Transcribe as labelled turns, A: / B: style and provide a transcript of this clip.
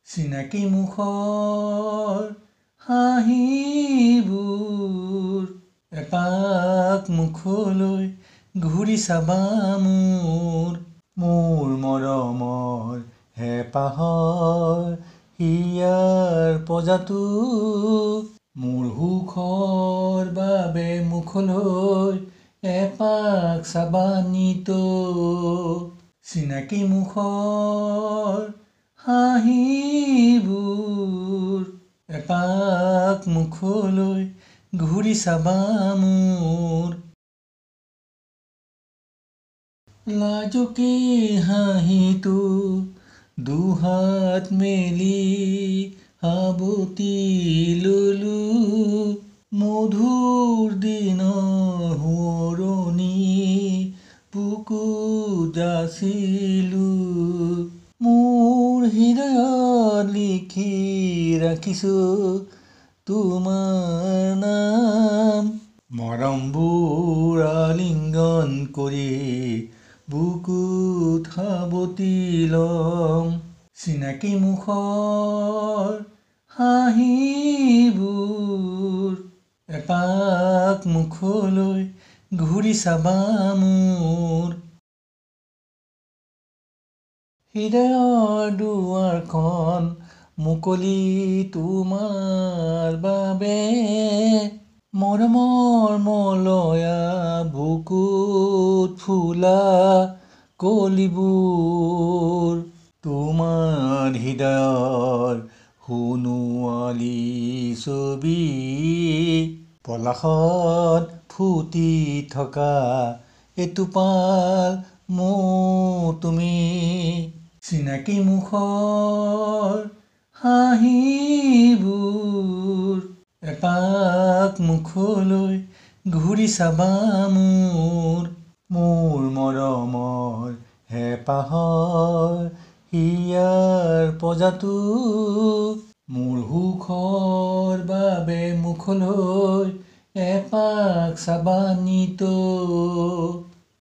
A: চিনাকি মুখৰ হাঁহিবোৰ এপাক মুখলৈ ঘূৰি চাবা মোৰ মৰমৰ হেঁপাহৰ হিয়াৰ পজাটো মোৰ সুখৰ বাবে মুখলৈ এপাক চাবা নিতো চিনাকি মুখৰ হাঁহিবোৰ এপাক মুখলৈ ঘূৰি চাবা মোৰ লাজুকী হাঁহিটো দুহাত মেলি সাবটি ললো মধুৰ দিনৰ সোঁৱৰণি বুকুত যাচিলো মোৰ হৃদয়ত লিখি ৰাখিছো তোমাৰ নাম মৰমবোৰ আলিংগন কৰি বুকুত সাবটি লম চিনাকি মুখৰ হাঁহিবোৰ এপাক মুখলৈ ঘূৰি চাবা মোৰ হৃদয়ৰ দুৱাৰখন মুকলি তোমাৰ বাবে মৰমৰ মলয়া বুকুত ফুলা কলিবোৰ তোমাৰ হৃদয়ৰ সোণোৱালী ছবি পলাশত ফুটি থকা এটোপাল তুমি চিনাকি মুখৰ হাঁহিবোৰ এপাক মুখলৈ ঘূৰি চাবা মোৰ মৰমৰ হেঁপাহৰ হিয়াৰ পজাটো মোৰ সুখৰ বাবে মুখলৈ এপাক চাবা নিতো